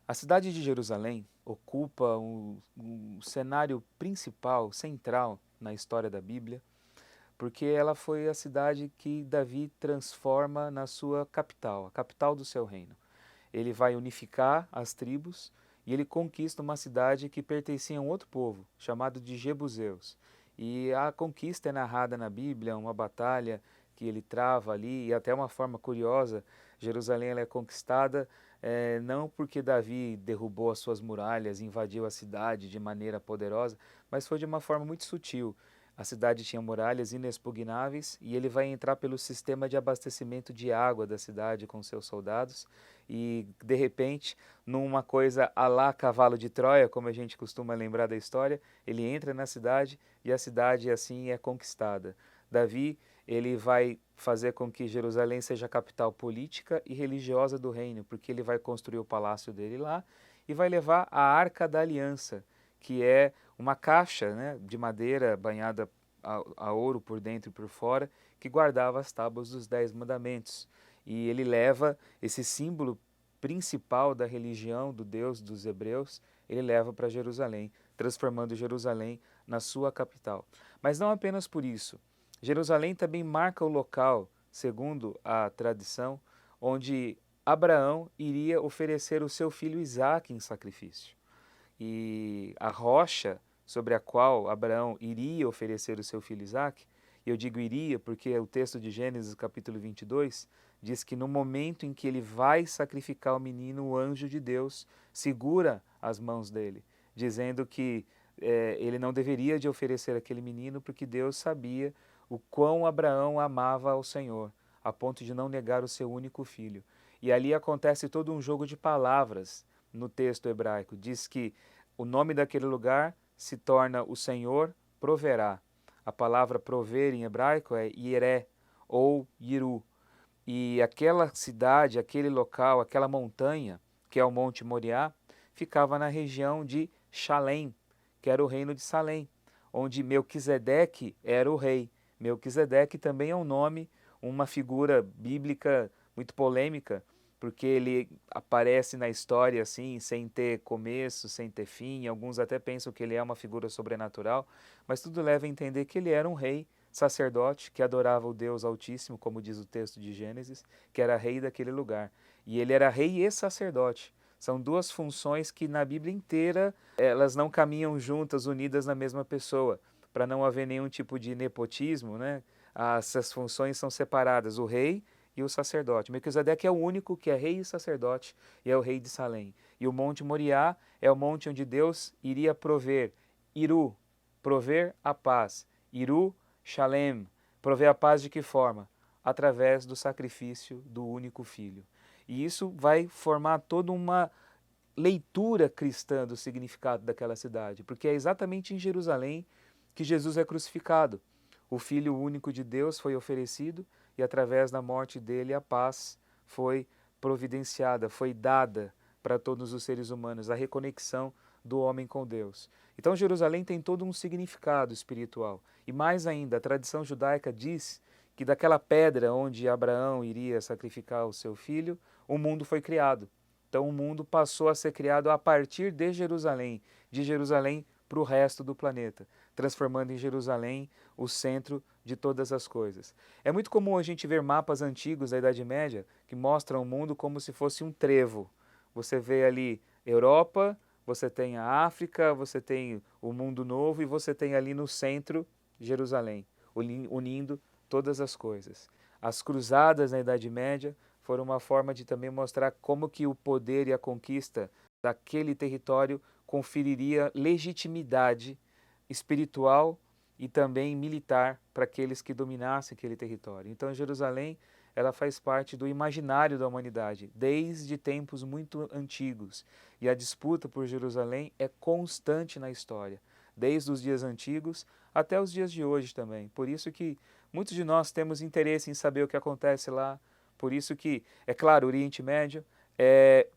A cidade de Jerusalém ocupa um cenário principal, central na história da Bíblia, porque ela foi a cidade que Davi transforma na sua capital, a capital do seu reino. Ele vai unificar as tribos e ele conquista uma cidade que pertencia a um outro povo, chamado de Jebuseus. E a conquista é narrada na Bíblia, uma batalha que ele trava ali, e até uma forma curiosa, Jerusalém ela é conquistada não porque Davi derrubou as suas muralhas, invadiu a cidade de maneira poderosa, mas foi de uma forma muito sutil. A cidade tinha muralhas inexpugnáveis e ele vai entrar pelo sistema de abastecimento de água da cidade com seus soldados e, de repente, numa coisa à la cavalo de Troia, como a gente costuma lembrar da história, ele entra na cidade e a cidade assim é conquistada. Davi, ele vai fazer com que Jerusalém seja a capital política e religiosa do reino, porque ele vai construir o palácio dele lá e vai levar a Arca da Aliança, que é uma caixa, né, de madeira banhada a ouro por dentro e por fora, que guardava as tábuas dos 10 mandamentos. E ele leva esse símbolo principal da religião do Deus dos hebreus, ele leva para Jerusalém, transformando Jerusalém na sua capital. Mas não apenas por isso. Jerusalém também marca o local, segundo a tradição, onde Abraão iria oferecer o seu filho Isaque em sacrifício. E a rocha sobre a qual Abraão iria oferecer o seu filho Isaque, e eu digo iria porque o texto de Gênesis capítulo 22 diz que no momento em que ele vai sacrificar o menino, o anjo de Deus segura as mãos dele, dizendo que ele não deveria de oferecer aquele menino porque Deus sabia o quão Abraão amava ao Senhor, a ponto de não negar o seu único filho. E ali acontece todo um jogo de palavras no texto hebraico. Diz que o nome daquele lugar se torna o Senhor proverá. A palavra prover em hebraico é Yiré ou Yiru. E aquela cidade, aquele local, aquela montanha, que é o Monte Moriá, ficava na região de Shalem, que era o reino de Salém, onde Melquisedeque era o rei. Melquisedeque também é um nome, uma figura bíblica muito polêmica, porque ele aparece na história assim, sem ter começo, sem ter fim. Alguns até pensam que ele é uma figura sobrenatural, mas tudo leva a entender que ele era um rei sacerdote que adorava o Deus Altíssimo, como diz o texto de Gênesis, que era rei daquele lugar. E ele era rei e sacerdote. São duas funções que na Bíblia inteira elas não caminham juntas, unidas na mesma pessoa, para não haver nenhum tipo de nepotismo, né? Essas funções são separadas, o rei e o sacerdote. Melquisedeque é o único que é rei e sacerdote e é o rei de Salém. E o Monte Moriá é o monte onde Deus iria prover, Iru, prover a paz, Iru, Shalem, prover a paz de que forma? Através do sacrifício do único filho. E isso vai formar toda uma leitura cristã do significado daquela cidade, porque é exatamente em Jerusalém que Jesus é crucificado. O Filho único de Deus foi oferecido e através da morte dele a paz foi providenciada, foi dada para todos os seres humanos, a reconexão do homem com Deus. Então Jerusalém tem todo um significado espiritual. E mais ainda, a tradição judaica diz que daquela pedra onde Abraão iria sacrificar o seu filho, o mundo foi criado. Então o mundo passou a ser criado a partir de Jerusalém para o resto do planeta, transformando em Jerusalém o centro de todas as coisas. É muito comum a gente ver mapas antigos da Idade Média que mostram o mundo como se fosse um trevo. Você vê ali Europa, você tem a África, você tem o mundo novo e você tem ali no centro Jerusalém, unindo todas as coisas. As cruzadas na Idade Média foram uma forma de também mostrar como que o poder e a conquista daquele território conferiria legitimidade espiritual e também militar para aqueles que dominassem aquele território. Então, Jerusalém, ela faz parte do imaginário da humanidade, desde tempos muito antigos. E a disputa por Jerusalém é constante na história, desde os dias antigos até os dias de hoje também. Por isso que muitos de nós temos interesse em saber o que acontece lá. Por isso que, é claro, o Oriente Médio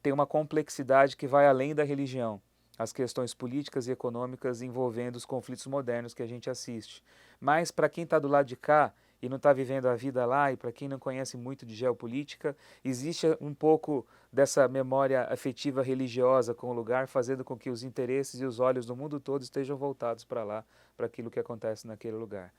tem uma complexidade que vai além da religião, as questões políticas e econômicas envolvendo os conflitos modernos que a gente assiste. Mas para quem está do lado de cá e não está vivendo a vida lá, e para quem não conhece muito de geopolítica, existe um pouco dessa memória afetiva religiosa com o lugar, fazendo com que os interesses e os olhos do mundo todo estejam voltados para lá, para aquilo que acontece naquele lugar.